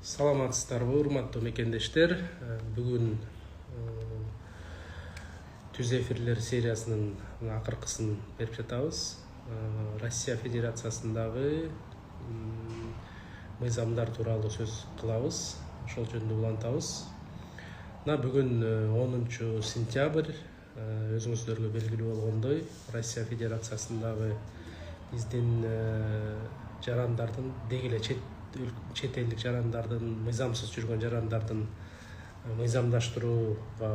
Саламатсыздарбы, урматтуу мекендештер. Бүгүн түз эфирлер сериясынын акыркысын берип жатабыз. Россия Федерациясындагы мыйзамдар тууралуу сөз кылабыз, ошол жөнүндө улантабыз. Бүгүн 10 сентябрь, өзүңүздөргө белгилүү болгондой, Россия Федерациясындагы биздин жарандардын деги эле чет элдик жарандардын, мыйзамсыз жүргөн жарандардын мыйзамдаштырууга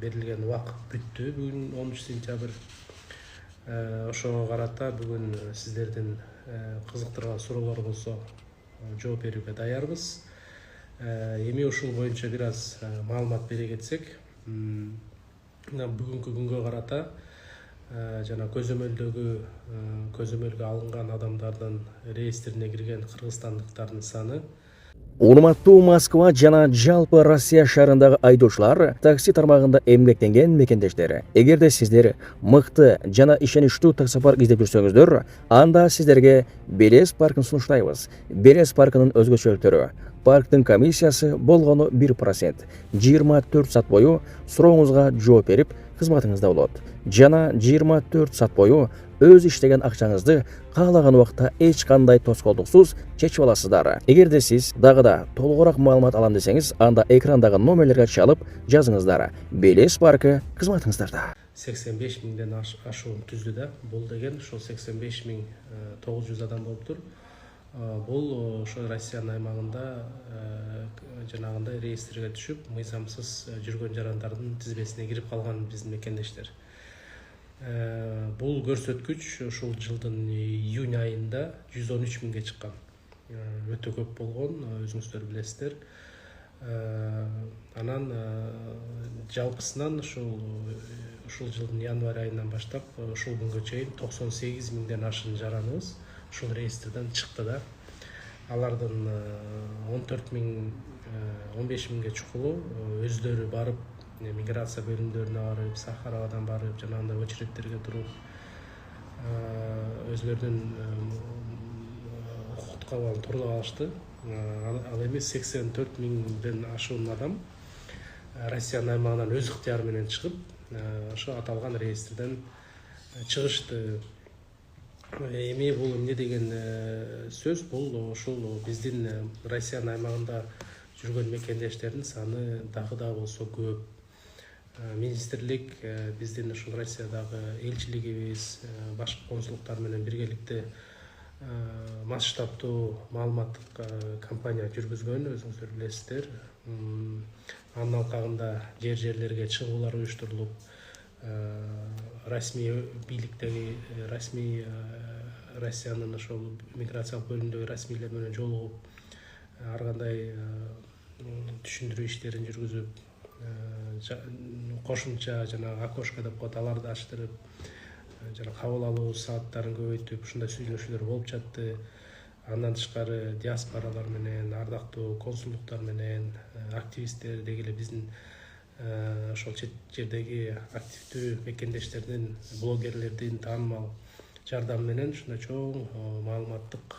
берилген убакыт бүттү. Бүгүн 10 сентябрь. Ошого карата бүгүн сиздердин кызыктырган суроолор болсо жооп берүүгө даярбыз. Эми ушул боюнча бир аз маалымат бере кетсек, бүгүнкү күнгө карата жана көзөмөлгө алынган адамдардын реестрине кирген кыргызстандыктардын саны. Урматтуу Москва жана жалпы Россия шаарындагы айдоочулар, такси тармагында эмгектенген мекендештер. Эгерде сиздер мыкты жана ишеничтүү таксопарк издеп жүрсөңүздөр, анда сиздерге Белес паркын сунуштайбыз. Белес паркынын өзгөчөлүктөрү: парктын комиссиясы болгону 1%, 24 саат бою сурооңузга жооп берип, кызматыңызда болот. Жана 24 саат бою өз иштеген акчаңызды каалаган убакта эч кандай тоскоолдуксуз чечип аласыздар. Эгерде сиз дагы да толугураак маалымат алам десеңиз, анда экрандагы номерлерге чалып жазыңыздар. Белес паркы кызматыңыздарда. 85 миңден ашуун түздү да. Бул деген ошол 85.900 адам болуптур. Бул ошо Россиянын аймагында жанагындай реестрге түшүп, мыйзамсыз жүргөн жарандардын тизмесине кирип калган биздин мекендештер. Бул көрсөткүч ушул жылдын июнь айында 113 миңге чыккан. Өтө көп болгон, өзүңүздөр билесиздер. Анан жалпысынан ушул жылдын январь айынан баштап ушул күнгө чейин 98 миңден ашык жараныбыз ушул реестрден чыкты да. Алардын 14 миң, 15 миңге чукулу өздөрү барып, миграция бөлүмдөрүнө барып, Сахаровадан барып, жанагындай очередтерге туруп, өзлөрүнүн укуктук абалын туруп алышты. Ал эми 84 миңден ашуун адам Россиянын аймагынан өз ыктыяры менен чыгып, ошо аталган реестрден чыгышты. Эми бул эмне деген сөз? Бул ушул биздин Россиянын аймагында жүргөн мекендештердин саны дагы да болсо көп. Министрлик биздин ушул Россиядагы элчилигибиз, башка консулдуктар менен биргеликте масштабтуу маалыматтык кампания жүргүзгөн, өзүңүздөр билесиздер. Анын алкагында жерлерге чыгуулар уюштурулуп, расмий бийликтеги, расмий Россиянын ошол миграциялык бөлүмүндөгү расмийлер менен жолугуп, ар кандай түшүндүрүү иштерин жүргүзүп, кошумча жана окошко деп коет, аларды ачтырып, жана кабыл алуу сааттарын көбөйтүп, ушундай сүйлөшүүлөр болуп жатты. Андан тышкары диаспоралар менен, ардактуу консулдуктар менен, активисттер, деги эле биздин ошол чет жердеги активдүү мекендештердин, блогерлердин таанымал жардамы менен ушундай чоң маалыматтык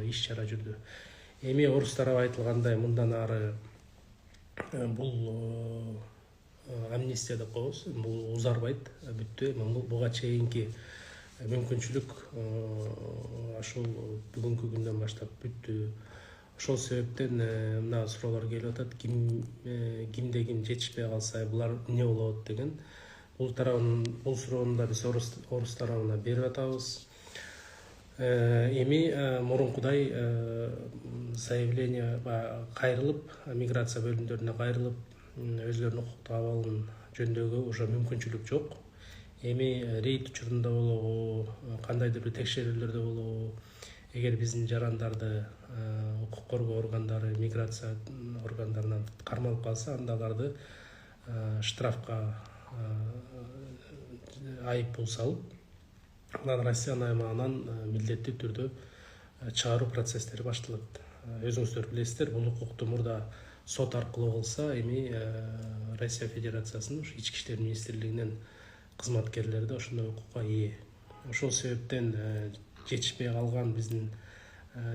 иш чара жүрдү. Эми орус тарабы айтылгандай, мындан ары бул амнистия деп коебуз, бул узарбайт, бүттү. Буга чейинки мүмкүнчүлүк ошол бүгүнкү күндөн баштап бүттү. Ошол себептен мына суроолор келип атат: кимде ким жетишпей калса, булар эмне болот деген. Бул суроону да биз орус тарабына берип атабыз. Эми мурункудай заявление кайрылып, миграция бөлүмдөрүнө кайрылып, өзлөрүнүн укуктук абалын жөндөөгө уже мүмкүнчүлүк жок. Эми рейд учурунда болобу, кандайдыр бир текшерүүлөрдө болобу, эгер биздин жарандарды укук коргоо органдары, миграция органдарынан кармалып калса, анда аларды штрафка, айып пул салып, анан Россиянын аймагынан милдеттүү түрдө чыгаруу процесстери башталат. Өзүңүздөр билесиздер, бул укукту мурда сот аркылуу кылса, эми Россия Федерациясынын ички иштер министрлигинин кызматкерлери да ошондой укукка ээ. Ошол себептен жетишпей калган биздин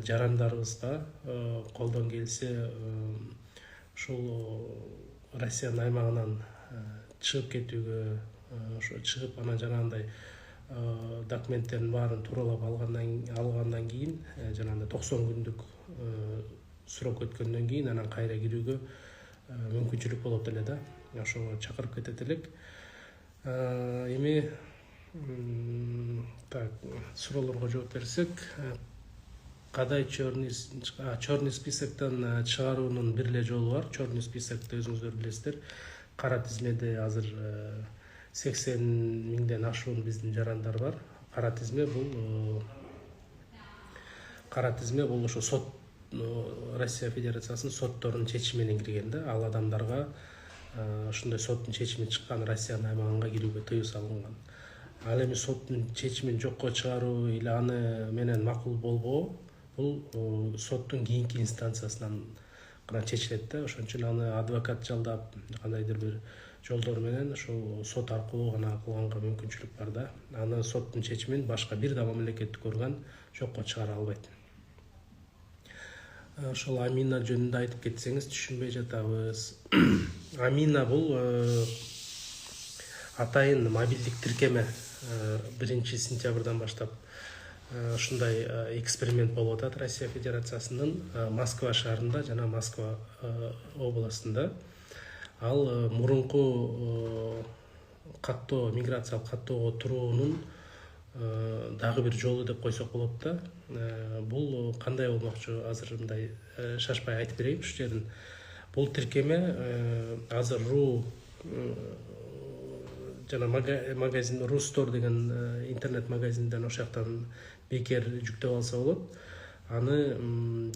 жарандарыбызга колдон келсе ушул Россиянын аймагынан чыгып кетүүгө, ошо чыгып анан жанагындай документтердин баарын тууралап алгандан кийин жанагындай 90 күндүк срок өткөндөн кийин анан кайра кирүүгө мүмкүнчүлүк болот эле да. Ошого чакырып кетет элек. Эми так суроолорго жооп берсек, кадай черный списоктон чыгаруунун бир эле жолу бар. Черный списокто өзүңүздөр билесиздер, кара тизмеде азыр 80 миңден ашуун биздин жарандар бар. Кара тизме бул ошо сот, Россия Федерациясынын сотторунун чечими менен кирген да. Ал адамдарга ошондой соттун чечими чыккан Россиянын аймагына кирүүгө тыюу салынган. Ал эми соттун чечимин жокко чыгаруу или аны менен макул болбоо бул соттун кийинки инстанциясынан гана чечилет да. Ошон үчүн аны адвокат жалдап, кандайдыр бир жолдор менен ошол сот аркылуу гана кылганга мүмкүнчүлүк бар да. Аны соттун чечимин башка бир да мамлекеттик орган жокко чыгара албайт. Ошол Амина жөнүндө айтып кетсеңиз түшүнбөй жатабыз. Амина бул атайын мобилдик тиркеме 1 сентябрдан баштап ушундай эксперимент болуп атат Россия Федерациясынын Москва шаарында жана Москва областында. Ал мурунку миграциялык каттоого туруунун дагы бир жолу деп койсок болот да. Бул кандай болмокчу, азыр мындай шашпай айтып берейин ушул жерин. Бул тиркеме азыр жана магазин Рустор деген интернет магазинден ошол жактан бекер жүктөп алса болот. Аны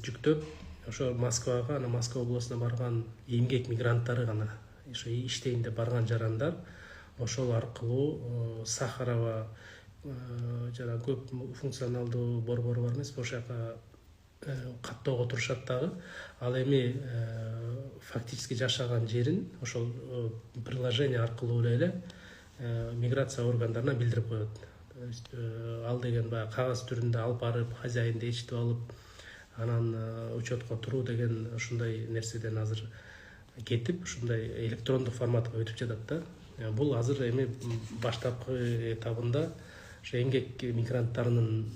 жүктөп ошо Москвага, ана Москва областына барган эмгек мигранттары гана, ошо иштейин деп барган жарандар ошол аркылуу Сахарова жана көп функционалдуу борбор бар эмес, ошол жака каттоого турушат дагы. Ал эми фактически жашаган жерин ошол приложение аркылуу эле миграция органдарына билдирип коет. Ал деген баягы кагаз түрүндө алып барып, хозяинди ээрчитип алып, анан учетко туруу деген ушундай нерседен азыр кетип, ушундай электрондук форматка өтүп жатат да. Бул азыр эми баштапкы этабында ошо эмгек мигранттарынын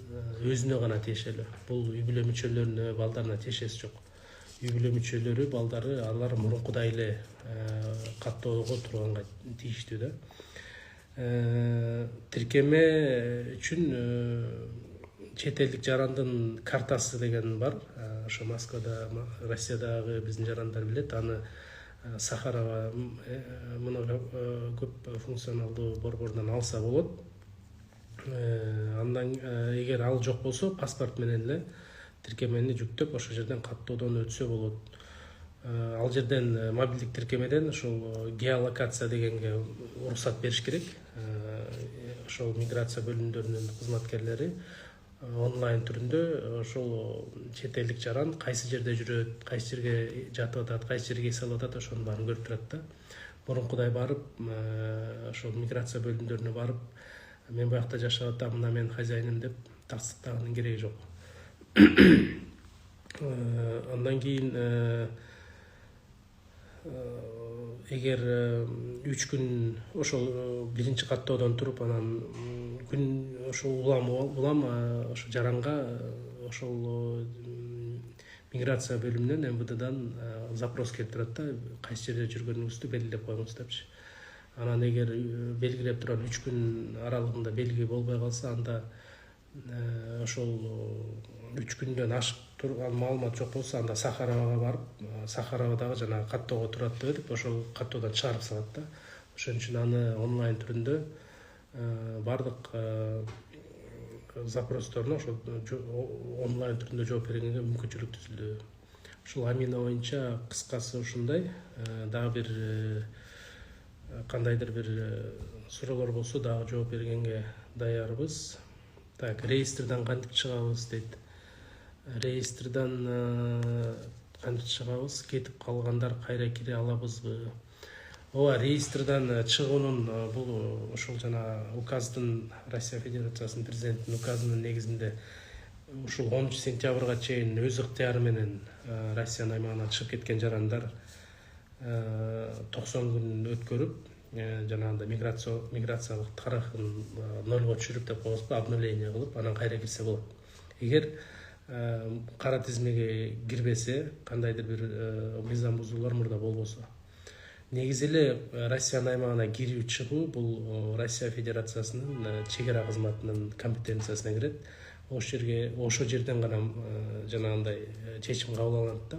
өзүнө гана тиешелүү. Бул үй бүлө мүчөлөрүнө, балдарына тиешеси жок. Үй бүлө мүчөлөрү, балдары, алар мурункудай эле каттоого турганга тийиштүү да. Тиркеме үчүн чет элдик жарандын картасы деген бар. Ошо Москвада, Россиядагы биздин жарандар билет. Аны Сахарова көп функционалдуу борбордон алса болот. Андан эгер ал жок болсо, паспорт менен эле тиркемени жүктөп ошол жерден каттоодон өтсө болот. Ал жерден мобилдик тиркемеден ошол геолокация дегенге уруксат бериш керек. Ошол миграция бөлүмдөрүнүн кызматкерлери онлайн түрүндө ошол чет элдик жаран кайсы жерде жүрөт, кайсы жерге жатып атат, кайсы жерге эс алып атат, ошону баарын көрүп турат да. Мурункудай барып, ошол миграция бөлүмдөрүнө барып, мен буякта жашап атам, мына менин хозяиным деп тастыктаганын кереги жок. Андан кийин эгер 3 күн ошол биринчи каттоодон туруп, анан күн ошол улам ошо жаранга ошол миграция бөлүмүнөн, МВДдан запрос келип турат да, кайсы жерде жүргөнүңүздү белгилеп коюңуз депчи. Анан эгер белгилеп турган 3 күн аралыгында белги болбой калса, анда ошол 3 күндөн ашык турган маалымат жок болсо, анда Сахаровага барып, Сахаровадагы жана каттоого турат деп, ошол каттоодон чыгарып салат да. Ошон үчүн аны онлайн түрүндө бардык запросторуна ошо онлайн түрүндө жооп бергенге мүмкүнчүлүк түзүлдү. Ушул Амина боюнча кыскасы ушундай. Дагы бир кандайдыр бир суроолор болсо дагы жооп бергенге даярбыз. Так, реестрден кантип чыгабыз дейт. Реестрден кантип чыгабыз? Кетип калгандар кайра кире алабызбы? Ооба, реестрден чыгуунун бул ошол жана указдын, Россия Федерациясынын президентинин указынын негизинде ушул 10 сентябрга чейин өз ыктыяры менен Россиянын аймагынан чыгып кеткен жарандар 90 күн өткөрүп, жанагындай миграциялык тарыхын нольго түшүрүп деп коебузбу, обновление кылып, анан кайра кирсе болот. Эгер кара тизмеге кирбесе, кандайдыр бир мыйзам бузуулар мурда болбосо, негизи эле Россиянын аймагына кирүү чыгуу бул Россия Федерациясынын чегара кызматынын компетенциясына кирет. Ошо жерден гана жанагындай чечим кабыл алынат да,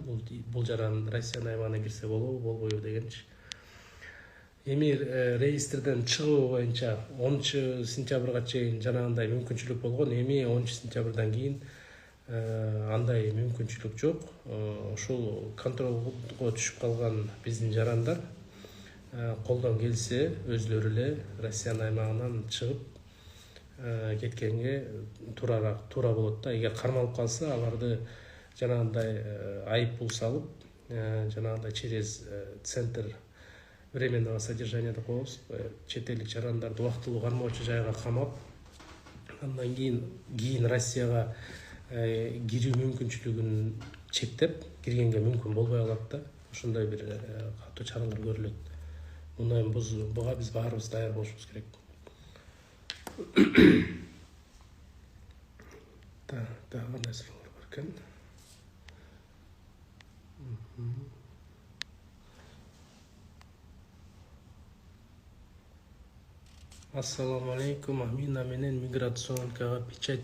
бул жаран Россиянын аймагына кирсе болобу, болбойбу дегенчи. Эми реестрден чыгуу боюнча 10 сентябрга чейин жанагындай мүмкүнчүлүк болгон. Эми 10 сентябрдан кийин андай мүмкүнчүлүк жок. Ошол контролго түшүп калган биздин жарандар колдон келсе өзлөрү эле Россиянын аймагынан чыгып кеткенге туура болот да. Эгер кармалып калса, аларды жанагындай айып пул салып, жанагындай через центр временного содержания деп коебуз, чет элдик жарандарды убактылуу кармоочу жайга камап, андан кийин Россияга кирүү мүмкүнчүлүгүн чектеп, киргенге мүмкүн болбой калат да. Ошондой бир катуу чаралар көрүлөт. Буга биз баарыбыз даяр болушубуз керек. Кандай суроолор бар экен? Ассаламу алейкум. Амина менен миграционкага печать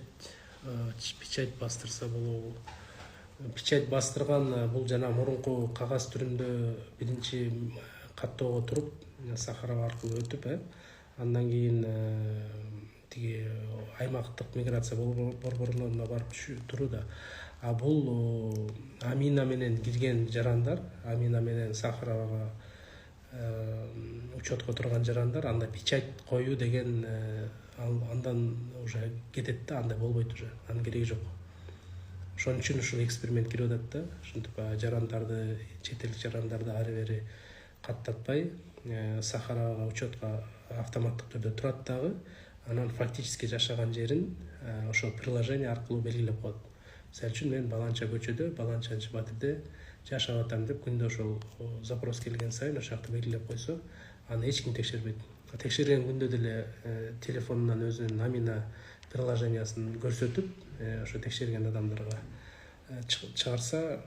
бастырса болобу? Печать бастырган бул жана мурунку кагаз түрүндө биринчи каттоого туруп, Сахара аркылуу өтүп, андан кийин тиги аймактык миграция борборлоруна барып туруу да. А бул Амина менен кирген жарандар, Амина менен Сахарага учетко турган жарандар, анда печать коюу деген андан уже кетет да, андай болбойт уже, анын кереги жок. Ошон үчүн ушул эксперимент кирип атат да. Ушинтип жарандарды, чет элдик жарандарды ары бери каттатпай, Сахарага учетко автоматтык түрдө турат дагы, анан фактически жашаган жерин ошол приложение аркылуу белгилеп коет. Мисалы үчүн мен баланча көчөдө, баланчанчы батирде жашап атам деп күндө ошол запрос келген сайын ошол жакты белгилеп койсо, аны эч ким текшербейт. Текшерген күндө деле телефонунан өзүнүн Амина приложениясын көрсөтүп, ошо текшерген адамдарга чыгарса,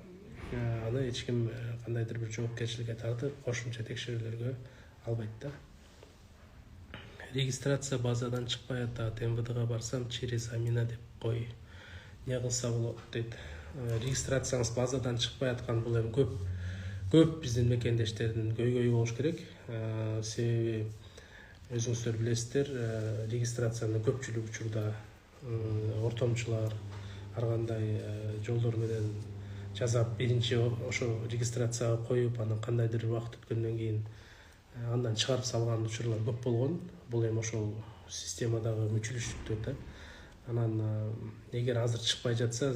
аны эч ким кандайдыр бир жоопкерчиликке тартып, кошумча текшерүүлөргө албайт да. Регистрация базадан чыкпай атат. МВДга барсам через Амина деп кой. Не кылса болот дейт. Регистрацияңыз базадан чыкпай аткан бул эми көп биздин мекендештердин көйгөйү болуш керек. Себеби өзүңүздөр билесиздер, регистрациянын көпчүлүк учурда ортомчулар ар кандай жолдор менен жасап, биринчи ошо регистрацияга коюп, анан кандайдыр убакыт өткөндөн кийин андан чыгарып салган учурлар көп болгон. Бул эми ошол системадагы мүчүлүштүктөр да. Анан эгер азыр чыкпай жатса,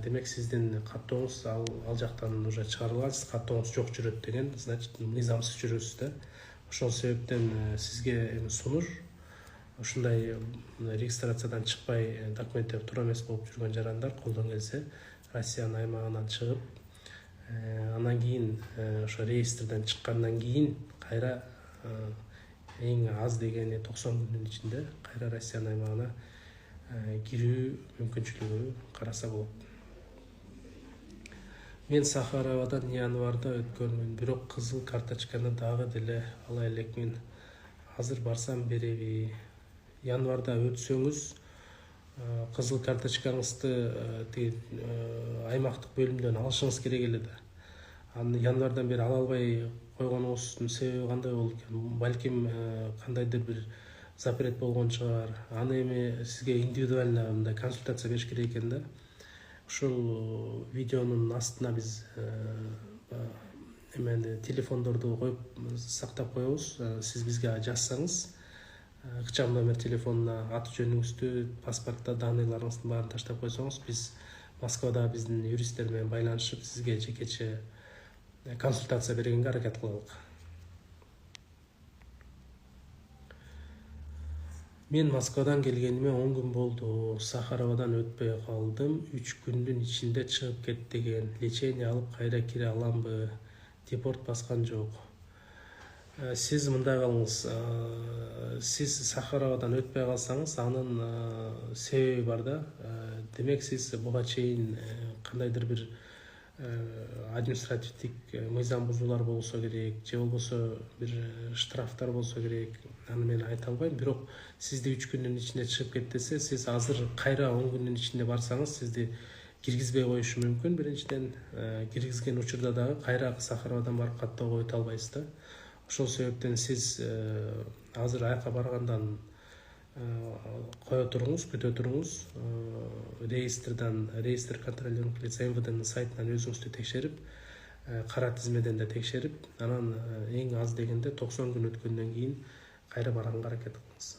демек сиздин каттооңуз ал жактан уже чыгарылган, сиз каттооңуз жок жүрөт деген, значит, мыйзамсыз жүрөсүз да. Ошол себептен сизге эми сунуш, ушундай регистрациядан чыкпай документтери туура эмес болуп жүргөн жарандар колдон келсе Россиянын аймагынан чыгып, анан кийин ошо реестрден чыккандан кийин кайра эң аз дегени 90 күндүн ичинде кайра Россиянын аймагына кирүү мүмкүнчүлүгү караса болот. Мен Сахарадан январда өткөнмүн, бирок кызыл карточканы дагы деле ала элекмин. Азыр барсам береби? Январда өтсөңүз, кызыл карточкаңызды аймактык бөлүмдөн алышыңыз керек эле да. Аны январдан бери ала албай койгонуңуздун себеби кандай болуп экен? Балким кандайдыр бир запрет болгон чыгар. Аны эми сизге индивидуально мындай консультация бериш керек экен да. Ушул видеонун астына биз эмени телефондорду коюп сактап коебуз. Сиз бизге жазсаңыз, ыкчам номер телефонуна аты жөнүңүздү, паспортто данныйларыңыздын баарын таштап койсоңуз, биз Москвада биздин юристтер менен байланышып, сизге жекече консультация бергенге аракет кылалык. Мен Москвадан келгениме 10 күн болду. Сахаровадан өтпөй калдым. 3 күндүн ичинде чыгып кет деген. Лечение алып кайра кире аламбы? Депорт баскан жок. Сиз мындай кылыңыз. Сиз Сахаровадан өтпөй калсаңыз, анын себеби бар да. Демек сиз буга чейин кандайдыр бир административдик мыйзам бузуулар болсо керек, же болбосо бир штрафтар болсо керек. Аны мен айта албайм, бирок сизди 3 күндүн ичинде чыгып кет десе, сиз азыр кайра 10 күндүн ичинде барсаңыз, сизди киргизбей коюшу мүмкүн. Биринчиден, киргизген учурда дагы кайра Сахаровадан барып каттоого өтө албайсыз да. Ошол себептен сиз азыр аяка баргандан кое туруңуз, күтө туруңуз. Реестр контролируемых лиц МВДнын сайтынан өзүңүздү текшерип, кара тизмеден да текшерип, анан эң аз дегенде 90 күн өткөндөн кийин кайра барганга аракет кылыңыз.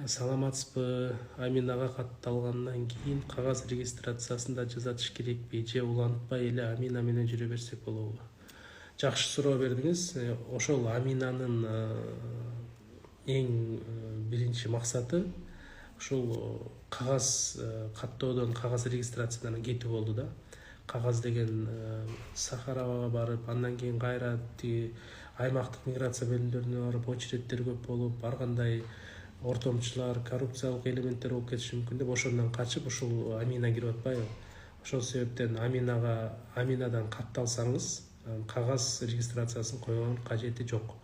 Саламатсызбы? Аминага катталгандан кийин кагаз регистрациясында жазатыш керекпи, же улантпай эле Амина менен жүрө берсек болобу? Жакшы суроо бердиңиз. Ошол Аминанын эң биринчи максаты ушул кагаз каттоодон, кагаз регистрациядан кетүү болду да. Кагаз деген Сахаровага барып, андан кийин кайра аймактык миграция бөлүмдөрүнө барып, очередтер көп болуп, ар кандай ортомчулар, коррупциялык элементтер болуп кетиши мүмкүн деп ошондон качып ушул Амина кирип атпайбы? Ошол себептен Аминадан катталсаңыз, кагаз регистрациясын койгонун кажети жок.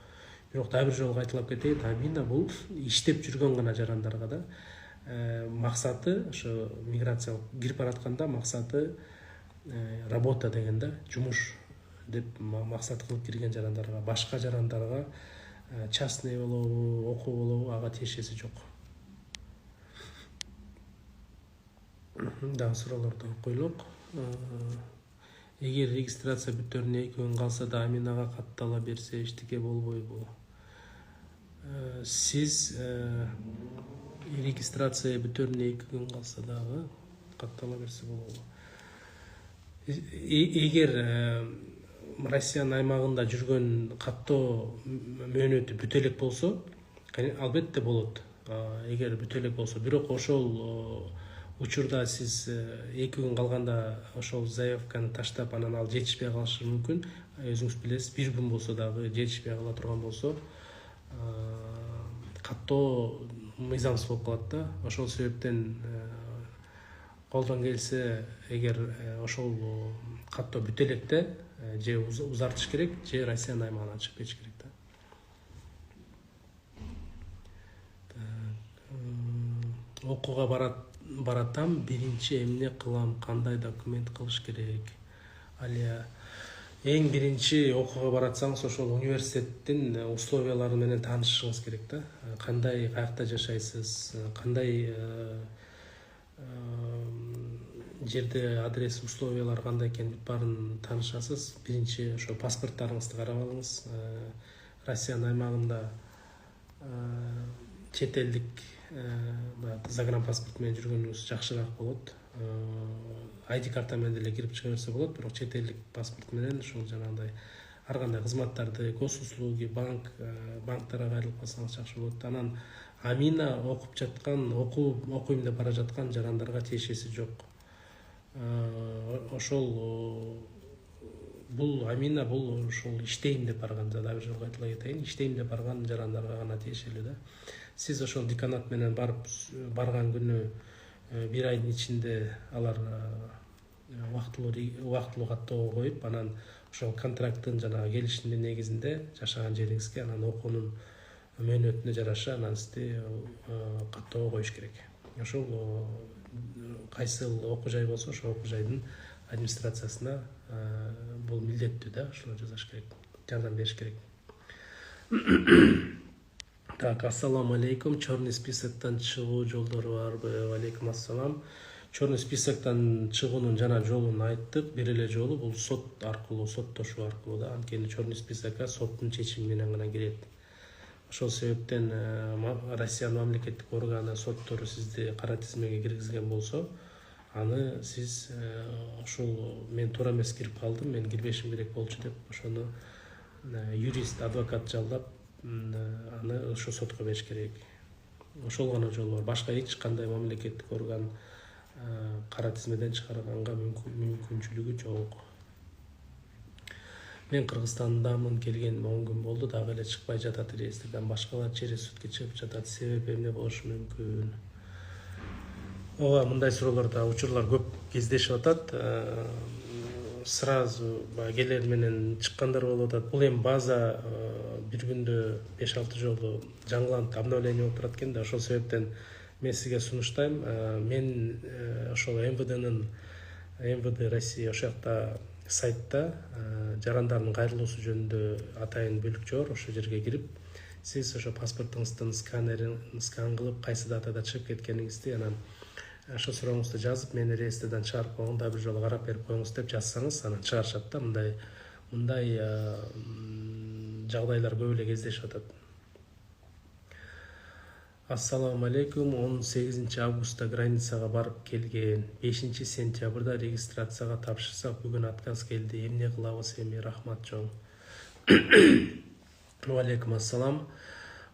Бирок дагы бир жолу кайталап кетейин, Амина бул иштеп жүргөн гана жарандарга да. Максаты ошо миграция кирип баратканда максаты работа деген да, жумуш деп максат кылып кирген жарандарга, башка жарандарга частный болобу, окуу болобу, ага тиешеси жок. Дагы суроолорду коелок. Эгер регистрация бүтөрүнө 2 күн калса да Аминага каттала берсе эчтеке болбойбу? Сиз регистрация бүтөрүнө 2 күн калса дагы каттала берсе болобу? Эгер Россиянын аймагында жүргөн каттоо мөөнөтү бүтө элек болсо, албетте болот. Эгер бүтө элек болсо, бирок ошол учурда сиз 2 күн калганда ошол заявканы таштап, анан ал жетишпей калышы мүмкүн. Өзүңүз билесиз, 1 күн болсо дагы жетишпей кала турган болсо, каттоо мыйзамсыз болуп калат да. Ошол себептен колдон келсе, эгер ошол каттоо бүтө электе же узартыш керек, же Россиянын аймагынан чыгып кетиш керек да. Окууга баратам, биринчи эмне кылам, кандай документ кылыш керек? Алия, эң биринчи окууга баратсаңыз, ошол университеттин условиялары менен таанышышыңыз керек да. Кандай, каякта жашайсыз, кандай жерде адрес, условиялар кандай экен, баарын таанышасыз. Биринчи ошо паспорттарыңызды карап алыңыз. Россиянын аймагында чет элдик загранпаспорт менен жүргөнүңүз жакшыраак болот. ID карта менен деле кирип чыга берсе болот, бирок чет элдик паспорт менен ушул жанагындай ар кандай кызматтарды, госуслуги, банктарга кайрылып калсаңыз жакшы болот. Анан Амина окуп жаткан, окуйм деп бара жаткан жарандарга тиешеси жок. Ошол бул Амина бул ошол иштейм деп барган, дагы бир жолу кайталай кетейин, иштейм деп барган жарандарга гана тиешелүү да. Сиз ошол деканат менен барган күнү 1 айдын ичинде алар убактылуу каттоого коюп, анан ошол контракттын жанагы келишимдин негизинде жашаган жериңизге, анан окуунун мөөнөтүнө жараша анан сизди каттоого коюш керек. Ошол кайсыл окуу жай болсо, ошол окуу жайдын администрациясына бул милдеттүү да, ошол жазаш керек, жардам бериш керек. Так, ассаламу алейкум. Черный списоктан чыгуу жолдору барбы? Алейкум ассалам. Черный списоктан чыгуунун жана жолун айттык. Бир эле жолу бул сот аркылуу, соттошуу аркылуу да. Анткени черный списокко соттун чечими менен гана кирет. Ошол себептен Россиянын мамлекеттик органы, соттору сизди кара тизмеге киргизген болсо, аны сиз ушул мен туура эмес кирип калдым, мен кирбешим керек болчу деп ошону юрист, адвокат жалдап аны ошо сотко бериш керек. Ошол гана жол бар. Башка эч кандай мамлекеттик орган кара тизмеден чыгарганга мүмкүнчүлүгү жок. Мен Кыргызстандамын, келген 10 күн болду, дагы эле чыкпай жатат реестрден. Башкалар через сутки чыгып жатат. Себеби эмне болушу мүмкүн? Ооба, мындай суроолордо учурлар көп кездешип атат. Сразу келер менен чыккандар болуп атат. Бул эми база бир күндө 5-6 жолу жаңыланып, обновление болуп турат экен да. Ошол себептен мен сизге сунуштайм. Мен ошол МВД Россия ошол жакта сайтта жарандардын кайрылуусу жөнүндө атайын бөлүкчө бар. Ошол жерге кирип, сиз ошо паспортуңуздун скан кылып, кайсы датада чыгып кеткениңизди, анан ошо сурооңузду жазып, мени реестрден чыгарып койгон, да бир жолу карап берип коюңуз деп жазсаңыз, анан чыгарышат да. Мындай жагдайлар көп эле кездешип атат. Ассаламу алейкум. 18 августта границага барып келген. 5 сентябрда регистрацияга тапшырсак, бүгүн отказ келди. Эмне кылабыз эми? Рахмат чоң. Алейкум ассалам.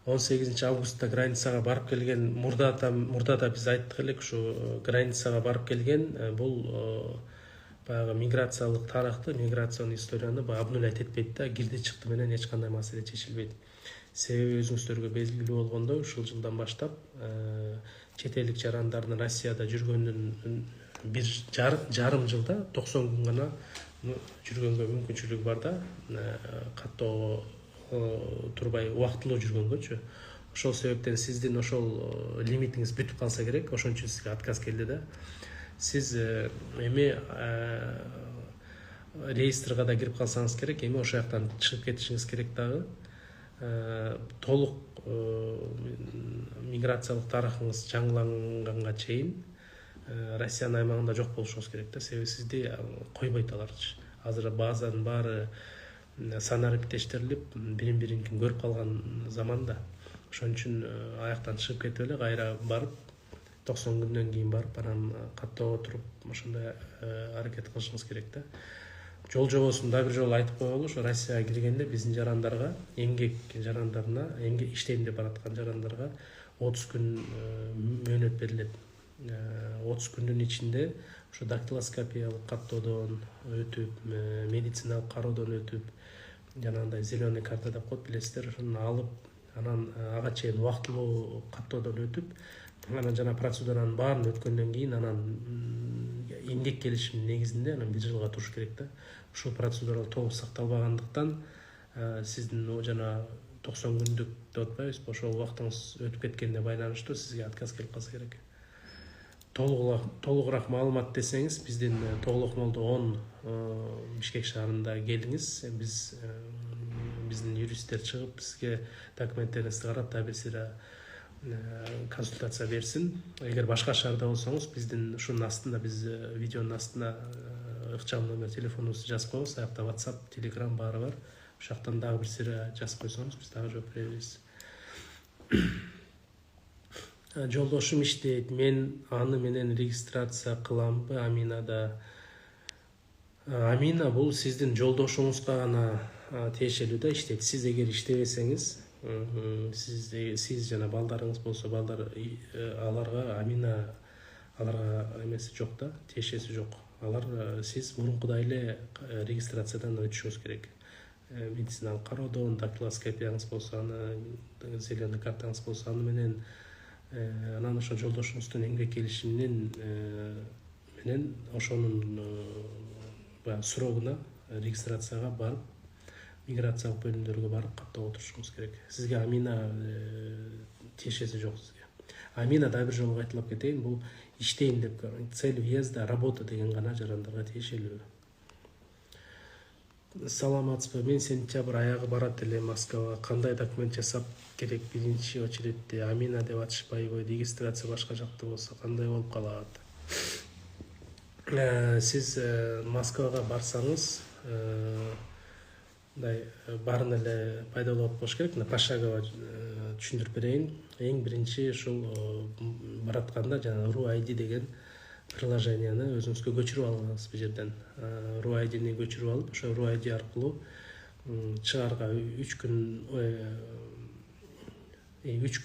18 августта границага барып келген. Мурда да биз айттык элек, ушу границага барып келген. Бул баягы миграциялык тарыхты, миграционный историяны обнулять этпейт да. Кирди чыкты менен эч кандай маселе чечилбейт. Себеби өзүңүздөргө белгилүү болгондой, ушул жылдан баштап чет элдик жарандардын Россияда жүргөндүн бир жарым жылда 90 күн гана жүргөнгө мүмкүнчүлүгү бар да. Каттоо турбай убактылуу жүргөнгөчү. Ошол себептен сиздин ошол лимитиңиз бүтүп калса керек, ошон үчүн сизге отказ келди да. Сиз эми реестрге да кирип калсаңыз керек, эми ошол жактан чыгып кетишиңиз керек дагы. Толук миграциялык тарыхыңыз жаңыланганга чейин Россиянын аймагында жок болушуңуз керек да. Себеби сизди койбойт аларчы. Азыр базанын баары санариптештирилип, бирин-бирин көрүп калган заманда. Ошон үчүн аяктан чыгып кетип эле кайра барып 90 күндөн кийин барып, анан каттоого туруп, ошондой аракет кылышыңыз керек да. Жол жобосун да бир жолу айтып коелу. Ошо Россияга киргенде биздин жарандарга, эмгек жарандарына, эмгек иштейм деп бараткан жарандарга 30 күн мөөнөт берилет. 30 күндүн ичинде ошо дактилоскопиялык каттоодон өтүп, медициналык кароодон өтүп, жанагындай зеленый карта деп коет, билесиздер, ошону алып, анан ага чейин убактылуу каттоодон өтүп, анан жана процедуранын баарын өткөндөн кийин, анан эмгек келишиминин негизинде анан 1 жылга туруш керек да. Ушул процедура толук сакталбагандыктан сиздин жана 90 күндүк деп атпайбызбы, ошол убактыңыз өтүп кеткенине байланыштуу сизге отказ келип калса керек. Толугураак маалымат десеңиз, биздин Тоголокмолдо 10 Бишкек шаарында келиңиз. Биздин юристтер чыгып, сизге документтериңизди карап, дагы бир сыйра консультация берсин. Эгер башка шаарда болсоңуз, биздин ушунун астында, биз видеонун астына ыкчам номер телефонубузду жазып коебуз. Аякта WhatsApp, Telegram баары бар. Ошол жактан дагы бир сыйра жазып койсоңуз, биз дагы жооп бере беребиз. Жолдошум иштейт. Мен аны менен регистрация кыламбы Аминада? Амина бул сиздин жолдошуңузга гана тиешелүү да, иштейт. Сиз эгер иштебесеңиз, сиз жана балдарыңыз болсо, балдар аларга Амина аларга эмеси жок да, тиешеси жок. Алар сиз мурункудай эле регистрациядан өтүшүңүз керек. Медициналык кароодон, дактилоскопияңыз болсо, аны зеленый картаңыз болсо, аны менен анан ошо жолдошуңуздун эмгек келишиминин менен ошонун срогуна регистрацияга барып, миграциялык бөлүмдөргө барып каттоого турушуңуз керек. Сизге Амина тиешеси жок сизге. Амина да бир жолу кайталап кетейин, бул иштейм деп, цель въезда работа деген гана жарандарга тиешелүү. Саламатсызбы? Мен сентябрь аягы барат элем Москвага. Кандай документ жасап керек? Биринчи очередте Амина деп атышпайбы? Регистрация башка жакта болсо кандай болуп калат? Сиз Москвага барсаңыз, баарын эле пайдалуу болуп болуш керек. Пошагово түшүндүрүп берейин. Эң биринчи ушул баратканда жана RUID деген приложенияны өзүңүзгө көчүрүп алыңыз. Бу жерден RUID-ни көчүрүп алып, ошо RUID аркылуу чыгарга 3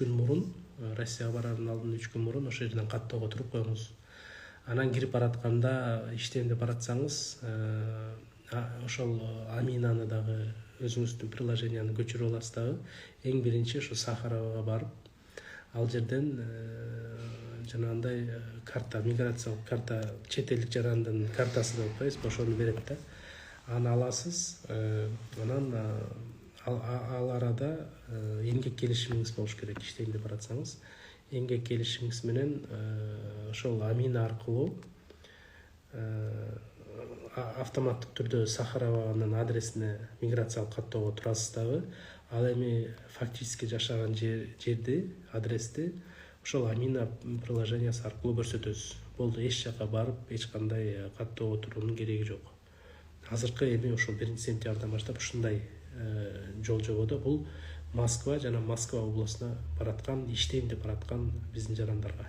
күн мурун, Россияга барардын алдын 3 күн мурун ошол жерден каттоого туруп коюңуз. Анан кирип баратканда, иштейм деп баратсаңыз, ошол Аминаны дагы өзүңүздүн приложенияны көчүрүп аласыз дагы. Эң биринчи ошо Сахаровага барып, ал жерден жанагындай карта, миграциялык карта, чет элдик жарандын картасы деп атпайбызбы, ошону берет да. Аны аласыз, анан ал арада эмгек келишимиңиз болуш керек. Иштейм деп баратсаңыз, эмгек келишимиңиз менен ошол Амина аркылуу автоматтык түрдө Сахарованын адресине миграциялык каттоого турасыз дагы. Ал эми фактически жашаган жерди, адрести ошол Амина приложениясы аркылуу көрсөтөсүз. Болду, эч жака барып, эч кандай каттоого туруунун кереги жок. Азыркы эми ошол 1-сентябрдан баштап ушундай жол жободо. Бул Москва жана Москва областына бараткан, иштейм деп бараткан биздин жарандарга.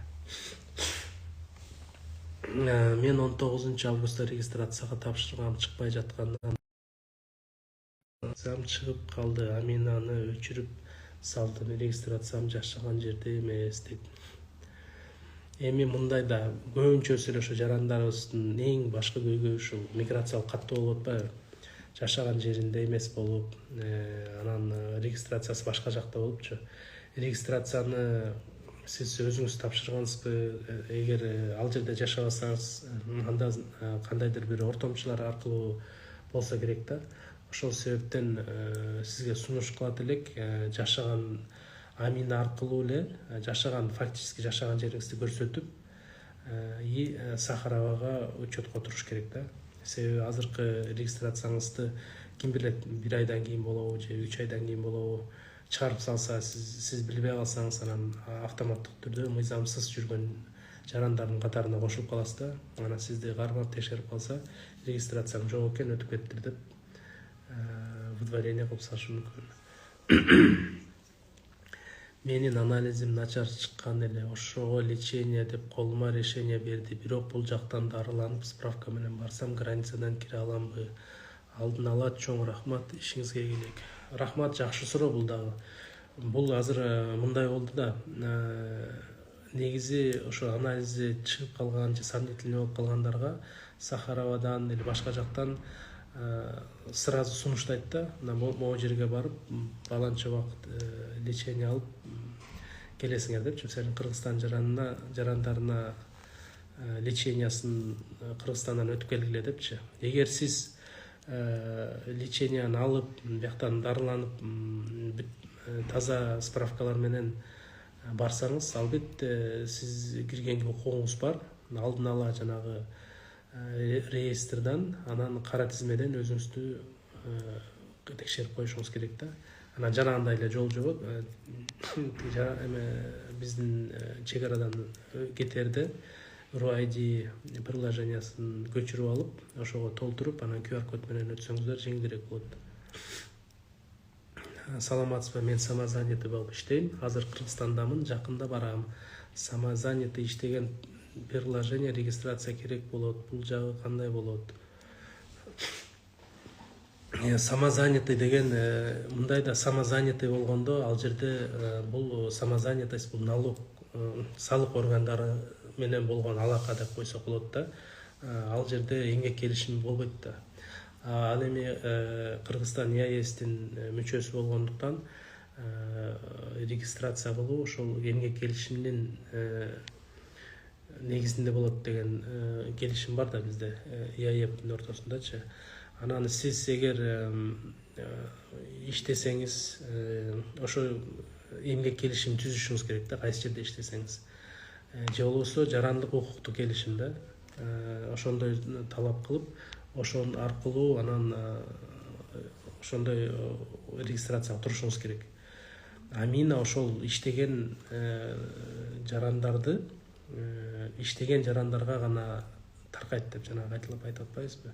Мен 19 августта регистрацияга тапшыргам, чыкпай жаткандан чыгып калды. Аминаны өчүрүп салдым, регистрациям жашаган жерде эмес деп. Эми мындай да көбүнчөсү эле ошо жарандарыбыздын эң башкы көйгөйү ушул миграциялык каттоо болуп атпайбы? Жашаган жеринде эмес болуп, анан регистрациясы башка жакта болупчу. Регистрацияны сиз өзүңүз тапшыргансызбы? Эгер ал жерде жашабасаңыз, анда кандайдыр бир ортомчулар аркылуу болсо керек да. Ошол себептен сизге сунуш кылат элек, жашаган Амина аркылуу эле фактически жашаган жериңизди көрсөтүп, Сахаровага учетко туруш керек да. Себеби азыркы регистрацияңызды ким билет, 1 айдан кийин болобу же 3 айдан кийин болобу, чыгарып салса, сиз билбей калсаңыз, анан автоматтык түрдө мыйзамсыз жүргөн жарандардын катарына кошулуп каласыз да. Анан сизди кармап текшерип калса, регистрацияң жок экен, өтүп кеттир деп выдворение кылып салышы мүмкүн. Менин анализим начар чыккан эле, ошого лечение деп колума решение берди. Бирок бул жактан дарыланып, справка менен барсам, границадан кире аламбы? Алдын ала чоң рахмат, ишиңизге ийгилик. Рахмат, жакшы суроо бул дагы. Бул азыр мындай болду да. Негизи ошо анализи чыгып калган же сомнительный болуп калгандарга Сахаровадан или башка жактан сразу сунуштайт да. Могу жерге барып, баланча убакыт лечение алып келесиңер депчи. Мисалы, Кыргызстан жарандарына лечениясын Кыргызстандан өтүп келгиле депчи. Эгер сиз леченияны алып, бияктан дарыланып, таза справкалар менен барсаңыз, албетте сиз киргенге укугуңуз бар. Алдын ала жанагы реестрден, анан кара тизмеден өзүңүздү текшерип коюшуңуз керек да. Анан жанагындай эле жол жобот. Биздин чек арадан кетерде RUID приложениясын көчүрүп алып, ошого толтуруп, анан QR код менен өтсөңүздөр жеңилирээк болот. Саламатсызбы, мен самозанятый болуп иштейм. Азыр Кыргызстандамын, жакында барам. Самозанятый иштеген приложение регистрация керек болот. Бул жагы кандай болот? Самозанятый деген мындай да, самозанятый болгондо ал жерде бул самозанятость, бул налог, салык органдары менен болгон алака деп койсок болот да. Ал жерде эмгек келишими болбойт да. Ал эми Кыргызстан ЕАЭСтин мүчөсү болгондуктан регистрация кылуу ошол эмгек келишиминин негизинде болот деген келишим бар да бизде ЕАЭПтин ортосундачы. Анан сиз эгер иштесеңиз, ошо эмгек келишим түзүшүңүз керек да, кайсы жерде иштесеңиз. Же болбосо жарандык укуктук келишим да. Ошондой талап кылып, ошон аркылуу анан ошондой регистрацияга турушуңуз керек. Амина ошол иштеген жарандарды иштеген жарандарга гана таркайт деп жанагы айтып атпайбызбы?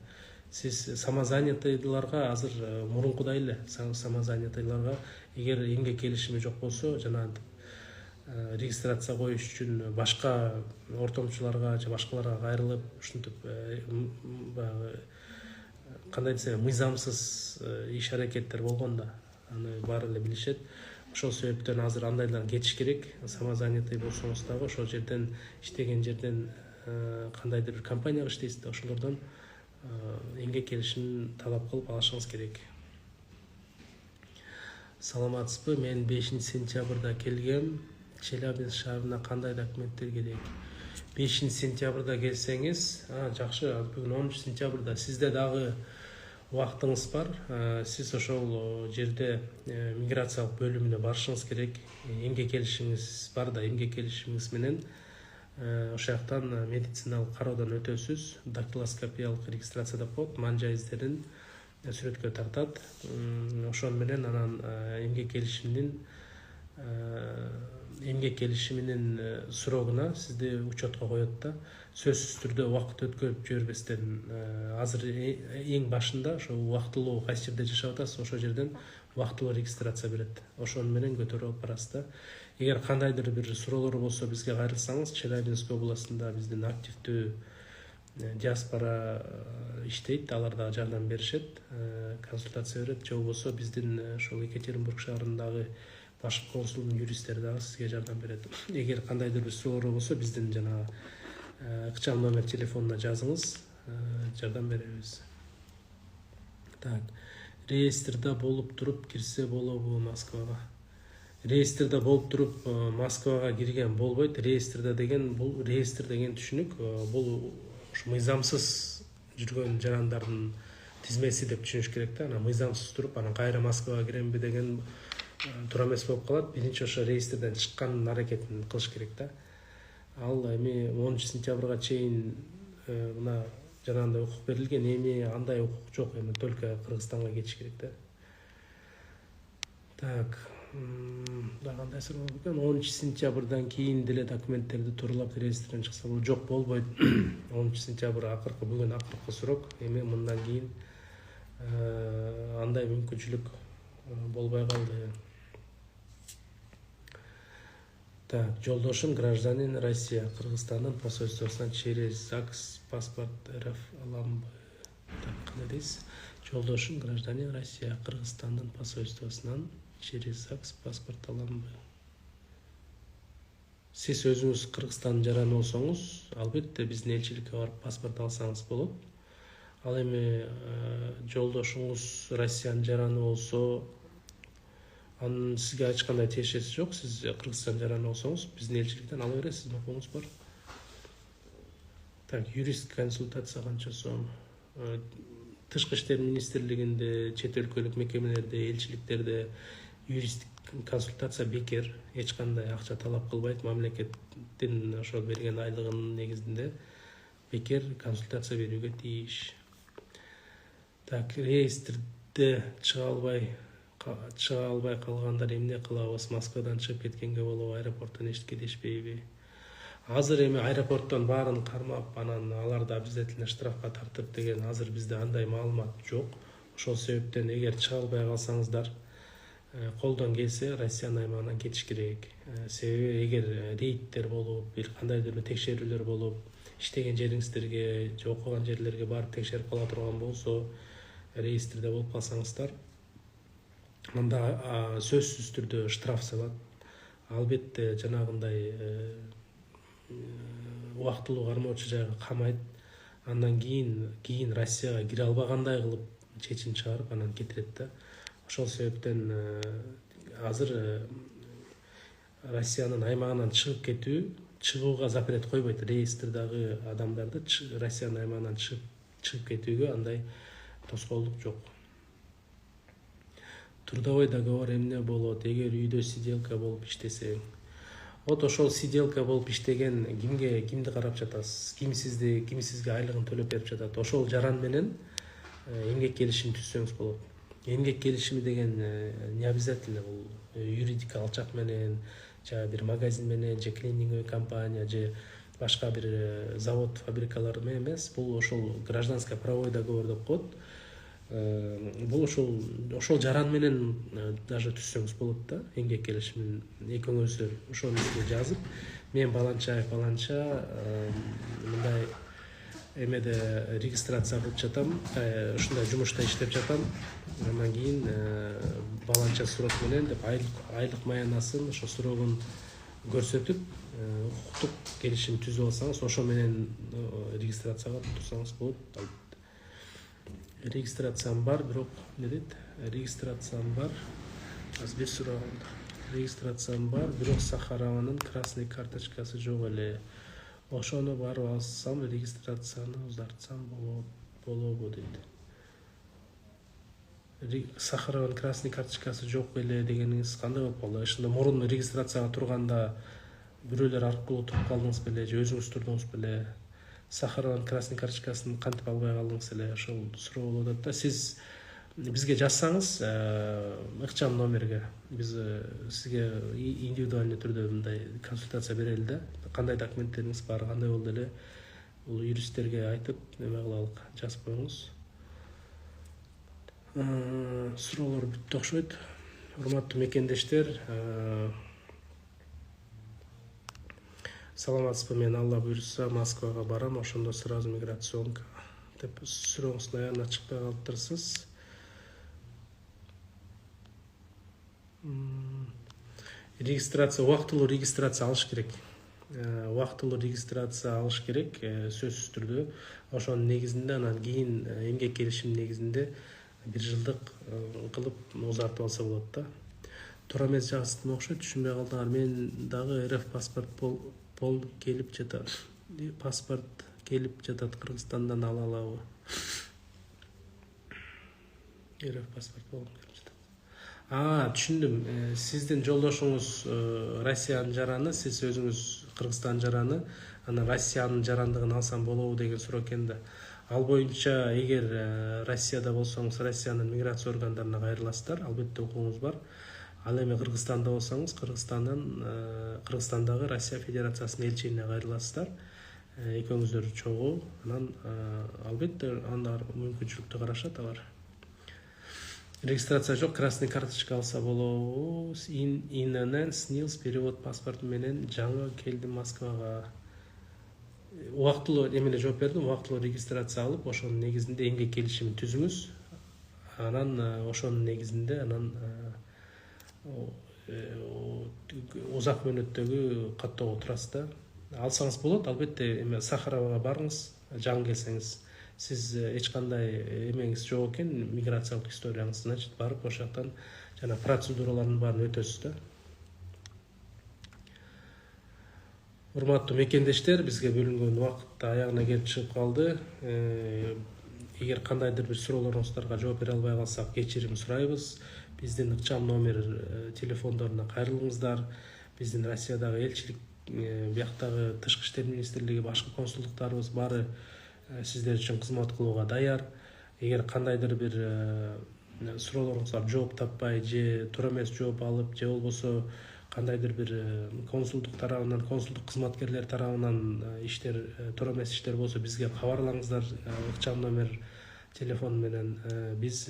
Сиз самозанятыйларга азыр мурункудай эле самозанятыйларга эгер эмгек келишими жок болсо, жана регистрация коюш үчүн башка ортомчуларга же башкаларга кайрылып, ушинтип баягы кандай десем мыйзамсыз иш аракеттер болгон да, аны баары эле билишет. Ошол себептен азыр андайлар кетиш керек. Самозанятый болсоңуз дагы ошол жерден иштеген жерден кандайдыр бир компанияга иштейсиз да, ошолордон эмгек келишимин талап кылып алышыңыз керек. Саламатсызбы? Мен 5 сентябрда келгем. Челябинск шаарына кандай документтер керек? 5 сентябрда келсеңиз, жакшы. Бүгүн 10 сентябрда сизде дагы убактыңыз бар. Сиз ошол жерде миграциялык бөлүмүнө барышыңыз керек. Эмгек келишимиңиз бар да, эмгек келишимиңиз менен ошол жактан медициналык кароодон өтөсүз. Дактилоскопиялык регистрация деп коет, ман жайыздерин сүрөткө тартат. Ошон менен анан эмгек келишиминин срогуна сизди учетко коет да. Сөзсүз түрдө убакыт өткөрүп жибербестен азыр эң башында ошо убактылуу кайсы жерде жашап атасыз, ошол жерден убактылуу регистрация берет. Ошону менен көтөрүп алып барасыз да. Эгер кандайдыр бир суроолор болсо бизге кайрылсаңыз, Челябинск областында биздин активдүү диаспора иштейт, алар да жардам беришет, консультация берет. Же болбосо биздин ошол Екатеринбург шаарындагы башкы консулдун юристтери дагы сизге жардам берет. Эгер кандайдыр бир суроолор болсо биздин жанагы ыкчам номер телефонуна жазыңыз, жардам беребиз. Так, реестрде болуп туруп кирсе болобу Москвага? Реестрде болуп туруп Москвага кирген болбойт. Реестрде деген бул реестр деген түшүнүк, бул мыйзамсыз жүргөн жарандардын тизмеси деп түшүнүш керек да. Анан мыйзамсыз туруп анан кайра Москвага киремби деген туура эмес болуп калат. Биринчи ошо реестрден чыккандын аракетин кылыш керек да. Ал эми 10 сентябрга чейин мына жанагындай укук берилген, эми андай укук жок, эми только Кыргызстанга кетиш керек да. Так, кандай суроо экен? 10 сентябрдан кийин деле документтерди тууралап реестрден чыкса болот? Жок, болбойт. 10 сентябрь акыркы, бүгүн акыркы срок. Эми мындан кийин андай мүмкүнчүлүк болбой калды. Так, жолдошум гражданин Россия, Кыргызстандын посольствосунан через ЗАГС паспорт РФ аламбы? Так, кандай дейсиз? Жолдошум гражданин Россия, Кыргызстандын посольствосунан через ЗАГС паспорт аламбы? Сиз өзүңүз Кыргызстандын жараны болсоңуз, албетте биздин элчиликке барып паспорт алсаңыз болот. Ал эми жолдошуңуз Россиянын жараны болсо, анын сизге эч кандай тиешеси жок. Сиз Кыргызстан жараны болсоңуз, биздин элчиликтен ала бересиз, укугуңуз бар. Так, юрист консультация канча сом? Тышкы иштер министрлигинде, чет өлкөлүк мекемелерде, элчиликтерде юристтик консультация бекер, эч кандай акча талап кылбайт. Мамлекеттин ошол берген айлыгынын негизинде бекер консультация берүүгө тийиш. Так, реестрде чыга албай калгандар эмне кылабыз? Москвадан чыгып кеткенге болобу, аэропорттон эч кетишпейби? Азыр эми аэропорттон баарын кармап, анан алар да обязательно штрафка тартып деген азыр бизде андай маалымат жок. Ошол себептен эгер чыга албай калсаңыздар, колдон келсе Россиянын аймагынан кетиш керек. Себеби эгер рейдтер болуп, бир кандайдыр бир текшерүүлөр болуп, иштеген жериңиздерге же окуган жерлерге барып текшерип кала турган болсо, реестрде болуп калсаңыздар, анда сөзсүз түрдө штраф салат. Албетте жанагындай убактылуу кармоочу жайга камайт. Андан кийин Россияга кире албагандай кылып чечим чыгарып анан кетирет да. Ошол себептен азыр Россиянын аймагынан чыгууга запрет койбойт. Реестрдагы адамдарды Россиянын аймагынан чыгып кетүүгө андай тоскоолдук жок. Трудовой договор эмне болот эгер үйдө сиделка болуп иштесең? Вот ошол сиделка болуп иштеген кимди карап жатасыз? Ким сизге айлыгын төлөп берип жатат? Ошол жаран менен эмгек келишим түзсөңүз болот. Эмгек келишими деген не обязательно, бул юридика алчак менен, же бир магазин менен, же клининговый компания, же башка бир завод, фабрикалар менен эмес. Бул ошол гражданский правовой договор деп коет. Бул ошол жаран менен даже түзсөңүз болот да, эмгек келишимин. Экөөңүздөр ошол нерсени жазып, мен баланча мындай эмеде регистрация кылып жатам, ушундай жумушта иштеп жатам. Андан кийин баланча срок менен деп айлык маянасын ошо срогун көрсөтүп, укуктук келишим түзүп алсаңыз, ошо менен регистрацияга турсаңыз болот. Регистрациям бар, бирок эмне дейт? Регистрациям бар. Азыр бир сурагым. Регистрациям бар, бирок Сахарованын красный карточкасы жок эле. Ошону барып алсам, регистрацияны узартсам болобу дейт. Сахарованын красный карточкасы жок эле дегениңиз кандай болуп калды? Ошондо мурун регистрацияга турганда бирөөлөр аркылуу туруп калдыңыз беле же өзүңүз турдуңуз беле? Сахарованын красный карточкасын кантип албай калдыңыз эле? Ошол суроо болуп атат да. Сиз бизге жазсаңыз, ыкчам номерге биз сизге индивидуальный түрдө мындай консультация берели да. Кандай документтериңиз бар, кандай болду эле, бул юристтерге айтып эме кылалык, жазып коюңуз. Суроолор бүттү окшойт. Урматтуу мекендештер, саламатсызбы? Мен Алла буйрса Москвага барам, ошондо сразу миграционка деп сурооңуздун аягына чыкпай калыптырсыз. Регистрация, убактылуу регистрация алыш керек. Убактылуу регистрация алыш керек, сөзсүз түрдө. Ошонун негизинде анан кийин эмгек келишим негизинде 1 жылдык кылып узартып алса болот да. Туура эмес жаздым окшойт, түшүнбөй калдыңар. Мен дагы РФ паспорт келип жатат. Паспорт келип жатат, Кыргызстандан ала алабы? РФ паспорт келип жатат. Түшүндүм. Сиздин жолдошуңуз Россиянын жараны, сиз өзүңүз Кыргызстандын жараны, анан Россиянын жарандыгын алсам болобу деген суроо экен да. Ал боюнча эгер Россияда болсоңуз, Россиянын миграция органдарына кайрыласыздар, албетте укугуңуз бар. Ал эми Кыргызстанда болсоңуз, Кыргызстандагы Россия Федерациясынын элчилигине кайрыласыздар. Экөөңүздөр чогуу, анан албетте анда мүмкүнчүлүктү карашат алар. Регистрация жок, красный карточка алса болобу? ИНН СНИЛС перевод паспорту менен жаңы келдим Москвага. Убактылуу эмеле жооп бердим, убактылуу регистрация алып, ошонун негизинде эмгек келишими түзүңүз. Анан ошонун негизинде узак мөөнөттөгү каттоого турасыз да. Алсаңыз болот, албетте эме Сахаровага барыңыз, жаңы келсеңиз. Сиз эч кандай эмеңиз жок экен, миграциялык историяңыз, значит, барып ошол жактан жана процедуралардын баарын өтөсүз да. Урматтуу мекендештер, бизге бөлүнгөн убакыт аягына келип чыгып калды. Эгер кандайдыр бир суроолоруңуздарга жооп бере албай калсак, кечирим сурайбыз. Биздин ыкчам номер телефондоруна кайрылыңыздар. Биздин Россиядагы элчилик, бияктагы Тышкы иштер министрлиги, башка консулдуктарыбыз баары сиздер үчүн кызмат кылууга даяр. Эгер кандайдыр бир суроолоруңузга жооп таппай, же туура эмес жооп алып, же болбосо кандайдыр бир консулдук тарабынан, консулдук кызматкерлер тарабынан иштер туура эмес иштер болсо, бизге кабарлаңыздар. Ыкчам номер телефон менен биз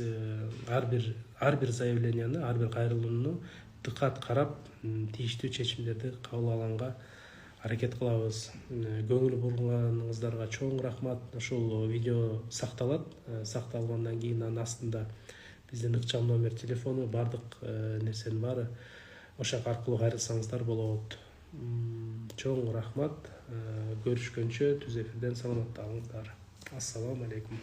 ар бир заявленияны, ар бир кайрылууну дыкат карап, тийиштүү чечимдерди кабыл алганга аракет кылабыз. Көңүл бурганыңыздарга чоң рахмат. Ушул видео сакталат. Сакталгандан кийин анын астында биздин ыкчам номер телефону, бардык нерсенин баары ошол аркылуу кайрылсаңыздар болот. Чоң рахмат. Көрүшкөнчө түз эфирден саламатта калыңыздар. Ассаламу алейкум.